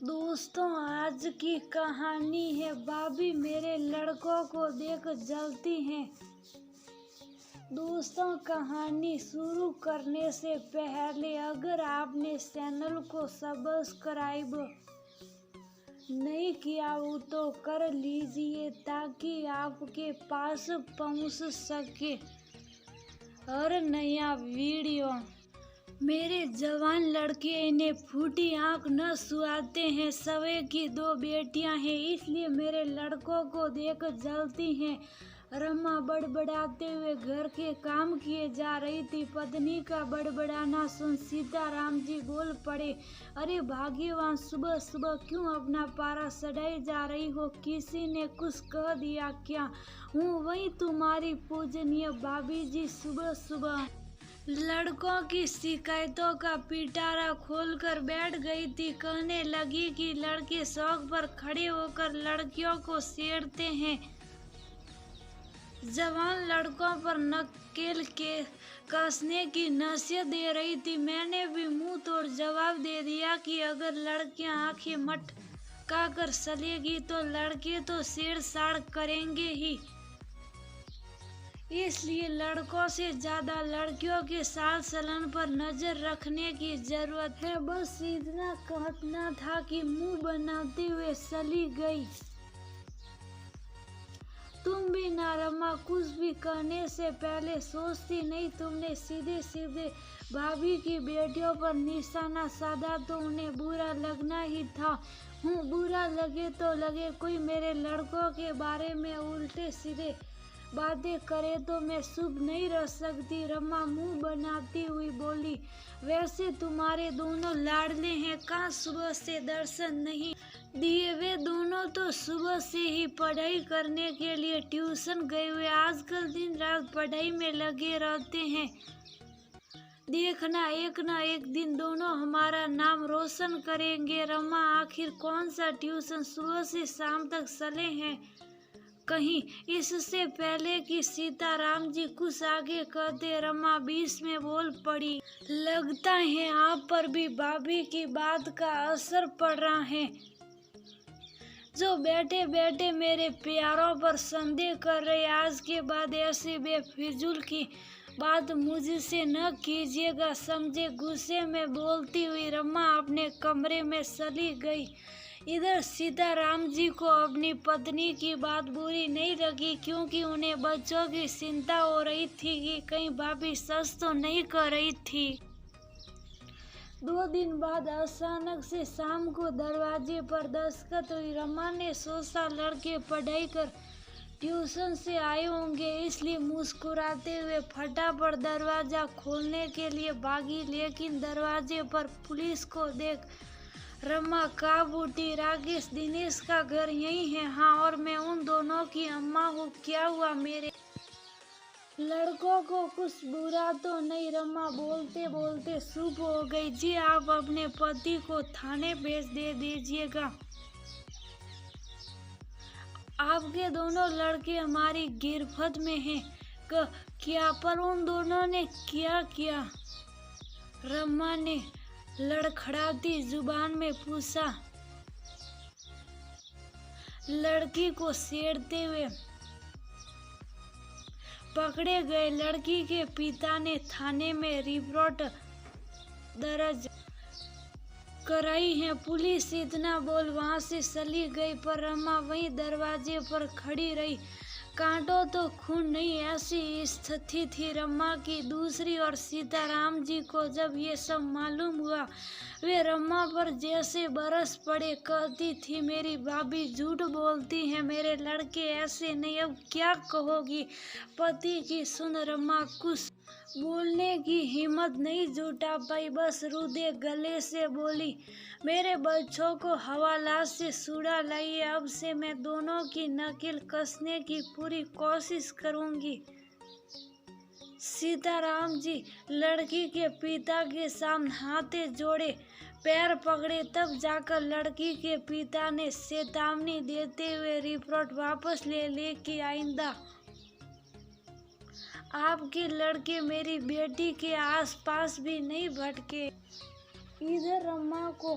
दोस्तों, आज की कहानी है भाभी मेरे लड़कों को देख जलती हैं। दोस्तों, कहानी शुरू करने से पहले अगर आपने चैनल को सब्सक्राइब नहीं किया हो तो कर लीजिए ताकि आपके पास पहुंच सके हर नया वीडियो। मेरे जवान लड़के इन्हें फूटी आंख न सुहाते हैं। सवे की 2 बेटियां हैं, इसलिए मेरे लड़कों को देख जलती हैं। रमा बड़बड़ाते हुए घर के काम किए जा रही थी। पत्नी का बड़बड़ाना सुन सीताराम जी बोल पड़े, अरे भाग्यवान, सुबह सुबह क्यों अपना पारा चढ़ाई जा रही हो? किसी ने कुछ कह दिया क्या? हूँ वही तुम्हारी पूजनीय भाभी जी। सुबह सुबह लड़कों की शिकायतों का पिटारा खोलकर बैठ गई थी। कहने लगी कि लड़के शौक पर खड़े होकर लड़कियों को छेड़ते हैं। जवान लड़कों पर नकेल के कसने की नसीहत दे रही थी। मैंने भी मुंह तोड़ जवाब दे दिया कि अगर लड़कियां आंखें मटका कर चलेगी तो लड़के तो छेड़छाड़ करेंगे ही। इसलिए लड़कों से ज्यादा लड़कियों के चाल चलन पर नजर रखने की जरूरत है। बस इतना कहना था कि मुंह बनाते हुए चली गई। तुम भी ना रमा, कुछ भी कहने से पहले सोचती नहीं? तुमने सीधे सीधे भाभी की बेटियों पर निशाना साधा तो उन्हें बुरा लगना ही था। बुरा लगे तो लगे, कोई मेरे लड़कों के बारे में उल्टे सीधे बातें करे तो मैं चुप नहीं रह सकती। रमा मुंह बनाती हुई बोली, वैसे तुम्हारे दोनों लाडले हैं, कहाँ सुबह से दर्शन नहीं दिए? वे दोनों तो सुबह से ही पढ़ाई करने के लिए ट्यूशन गए हुए, आजकल दिन रात पढ़ाई में लगे रहते हैं। देखना एक न एक दिन दोनों हमारा नाम रोशन करेंगे। रमा, आखिर कौन सा ट्यूशन सुबह से शाम तक चले हैं कहीं? इससे पहले कि सीताराम जी कुछ आगे कहते, रमा बीच में बोल पड़ी, लगता है आप पर भी भाभी की बात का असर पड़ रहा है, जो बैठे बैठे मेरे प्यारों पर संदेह कर रहे। आज के बाद ऐसी बेफिजूल की बात मुझसे न कीजिएगा, समझे? गुस्से में बोलती हुई रमा अपने कमरे में चली गई। इधर सीताराम जी को अपनी पत्नी की बात बुरी नहीं लगी, क्योंकि उन्हें बच्चों की चिंता हो रही थी कि कहीं भाभी सच तो नहीं कर रही थी। 2 दिन बाद अचानक से शाम को दरवाजे पर दस्तक हुई। रमा ने सोचा लड़के पढ़ाई कर ट्यूशन से आए होंगे, इसलिए मुस्कुराते हुए फटाफट दरवाजा खोलने के लिए भागी, लेकिन दरवाजे पर पुलिस को देख रमा कांप उठी। राकेश, दिनेश का घर यही है? हाँ, और मैं उन दोनों की अम्मा हूँ। क्या हुआ? मेरे लड़कों को कुछ बुरा तो नहीं? रमा बोलते बोलते चुप हो गई। जी, आप अपने पति को थाने भेज दे दीजिएगा। आपके दोनों लड़के हमारी गिरफ्त में हैं। क्या? पर उन दोनों ने क्या किया? रमा ने लड़खड़ाती जुबान में पूछा। लड़की को छेड़ते हुए पकड़े गए। लड़की के पिता ने थाने में रिपोर्ट दर्ज कराई है। पुलिस इतना बोल वहां से चली गई, पर रमा वहीं दरवाजे पर खड़ी रही। कांटो तो खून नहीं, ऐसी स्थिति थी रमा की। दूसरी ओर सीताराम जी को जब ये सब मालूम हुआ, वे रमा पर जैसे बरस पड़े। कहती थी, मेरी भाभी झूठ बोलती है, मेरे लड़के ऐसे नहीं। अब क्या कहोगी? पति की सुन रमा कुछ बोलने की हिम्मत नहीं जुटा पाई, बस रुदे गले से बोली, मेरे बच्चों को हवालात से छुड़ा लाइए। अब से मैं दोनों की नकेल कसने की पूरी कोशिश करूंगी। सीताराम जी लड़की के पिता के सामने हाथे जोड़े पैर पकड़े, तब जाकर लड़की के पिता ने चेतावनी देते हुए रिपोर्ट वापस ले कि आइंदा आपके लड़के मेरी बेटी के आसपास भी नहीं भटके। इधर रमा को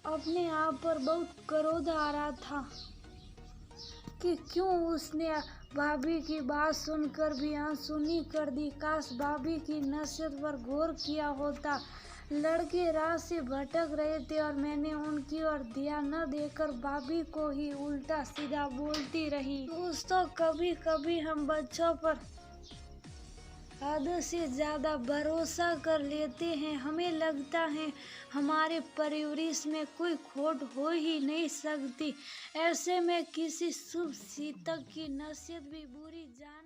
अपने आप पर बहुत क्रोध आ रहा था कि क्यों उसने भाभी की बात सुनकर भी अनसुनी कर दी। काश भाभी की नसीहत पर गौर किया होता। लड़के राह से भटक रहे थे और मैंने उनकी ओर ध्यान न देकर भाभी को ही उल्टा सीधा बोलती रही। दोस्तों, कभी कभी हम बच्चों पर हद से ज्यादा भरोसा कर लेते हैं। हमें लगता है हमारे परवरिश में कोई खोट हो ही नहीं सकती। ऐसे में किसी शुभ शिक्षक की नसीहत भी बुरी जान